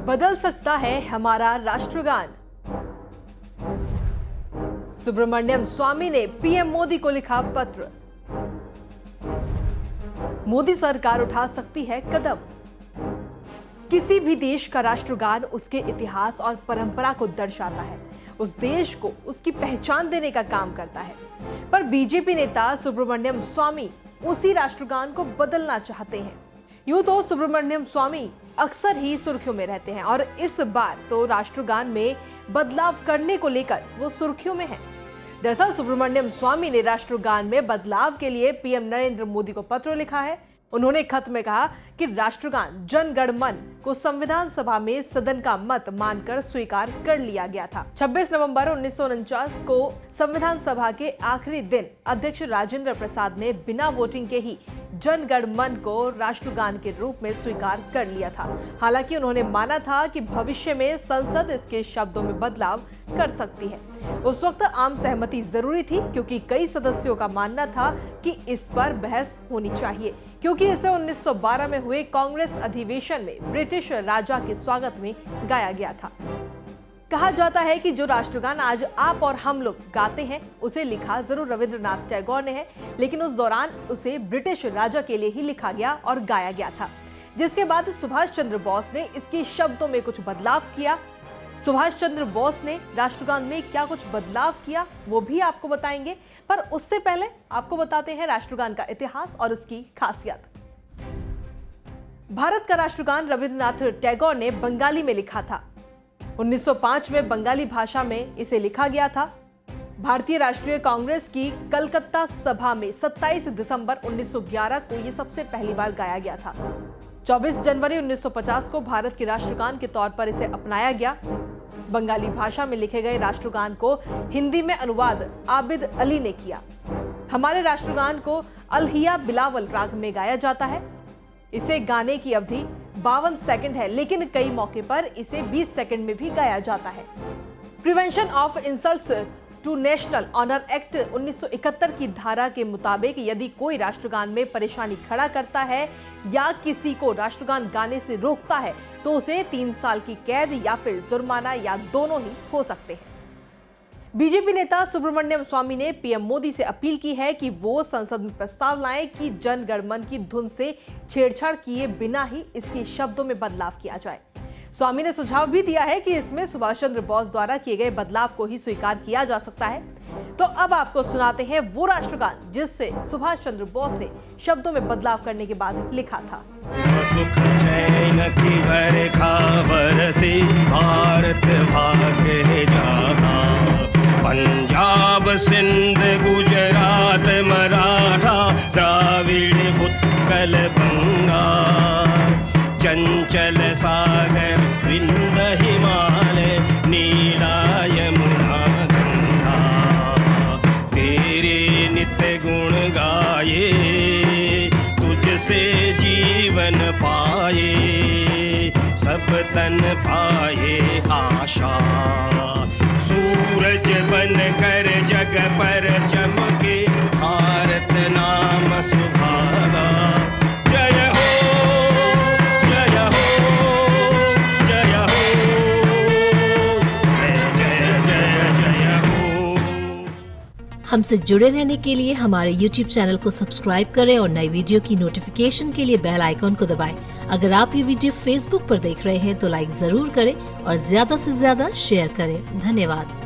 बदल सकता है हमारा राष्ट्रगान। सुब्रमण्यम स्वामी ने पीएम मोदी को लिखा पत्र। मोदी सरकार उठा सकती है कदम। किसी भी देश का राष्ट्रगान उसके इतिहास और परंपरा को दर्शाता है, उस देश को उसकी पहचान देने का काम करता है। पर बीजेपी नेता सुब्रमण्यम स्वामी उसी राष्ट्रगान को बदलना चाहते हैं। यूं तो सुब्रमण्यम स्वामी अक्सर ही सुर्खियों में रहते हैं और इस बार तो राष्ट्रगान में बदलाव करने को लेकर वो सुर्खियों में हैं। दरअसल सुब्रमण्यम स्वामी ने राष्ट्रगान में बदलाव के लिए पीएम नरेंद्र मोदी को पत्र लिखा है। उन्होंने खत में कहा कि राष्ट्रगान जन गण मन को संविधान सभा में सदन का मत मानकर स्वीकार कर लिया गया था। 26 नवंबर 1949 को संविधान सभा के आखिरी दिन अध्यक्ष राजेंद्र प्रसाद ने बिना वोटिंग के ही जन गण मन को राष्ट्रगान के रूप में स्वीकार कर लिया था। हालांकि उन्होंने माना था कि भविष्य में संसद इसके शब्दों में बदलाव कर सकती है। उस वक्त आम सहमति जरूरी थी क्योंकि कई सदस्यों का मानना था कि इस पर बहस होनी चाहिए, क्योंकि इसे 1912 में हुए कांग्रेस अधिवेशन में ब्रिटिश राजा के स्वागत में गाया गया था। कहा जाता है कि जो राष्ट्रगान आज आप और हम लोग गाते हैं उसे लिखा जरूर रविंद्रनाथ टैगोर ने है, लेकिन उस दौरान उसे ब्रिटिश राजा के लिए ही लिखा गया और गाया गया था। जिसके बाद सुभाष चंद्र बोस ने इसके शब्दों में कुछ बदलाव किया। सुभाष चंद्र बोस ने राष्ट्रगान में क्या कुछ बदलाव किया वो भी आपको बताएंगे, पर उससे पहले आपको बताते हैं राष्ट्रगान का इतिहास और उसकी खासियत। भारत का राष्ट्रगान रविंद्रनाथ टैगोर ने बंगाली में लिखा था। 1905 में बंगाली भाषा में इसे लिखा गया था। भारतीय राष्ट्रीय कांग्रेस की कलकत्ता सभा में 27 दिसंबर 1911 को यह सबसे पहली बार गाया गया था। 24 जनवरी 1950 को भारत के राष्ट्रगान के तौर पर इसे अपनाया गया। बंगाली भाषा में लिखे गए राष्ट्रगान को हिंदी में अनुवाद आबिद अली ने किया। हमारे राष्ट्रगान को अलहिया बिलावल राग में गाया जाता है। इसे गाने की अवधि 52 सेकंड है, लेकिन कई मौके पर इसे 20 सेकंड में भी गाया जाता है। Prevention of insults to national honour act 1971 की धारा के मुताबिक यदि कोई राष्ट्रगान में परेशानी खड़ा करता है या किसी को राष्ट्रगान गाने से रोकता है तो उसे 3 साल की कैद या फिर जुर्माना या दोनों ही हो सकते हैं। बीजेपी नेता सुब्रमण्यम स्वामी ने पीएम मोदी से अपील की है कि वो संसद में प्रस्ताव लाएं कि जन गण मन की धुन से छेड़छाड़ किए बिना ही इसके शब्दों में बदलाव किया जाए। स्वामी ने सुझाव भी दिया है कि इसमें सुभाष चंद्र बोस द्वारा किए गए बदलाव को ही स्वीकार किया जा सकता है। तो अब आपको सुनाते हैं वो राष्ट्रगान जिससे सुभाष चंद्र बोस ने शब्दों में बदलाव करने के बाद लिखा था। सुख चैन की बरखा से भारत भागे जाना, पंजाब सिंध गुजरात मराठा द्राविड़ उत्कल बंगा, चंचल सागर विंध्य हिमालय नीला यमुना गंगा, तेरे नित्य गुण गाए तुझसे जीवन पाए, सब तन पाए आशा, सूरज बन कर जग पर चमके भारत नाम सुहागा। जय हो जय हो जय हो, जय जय जय हो। हमसे जुड़े रहने के लिए हमारे YouTube चैनल को सब्सक्राइब करें और नई वीडियो की नोटिफिकेशन के लिए बेल आइकॉन को दबाएं। अगर आप ये वीडियो Facebook पर देख रहे हैं तो लाइक जरूर करें और ज्यादा से ज्यादा शेयर करें। धन्यवाद।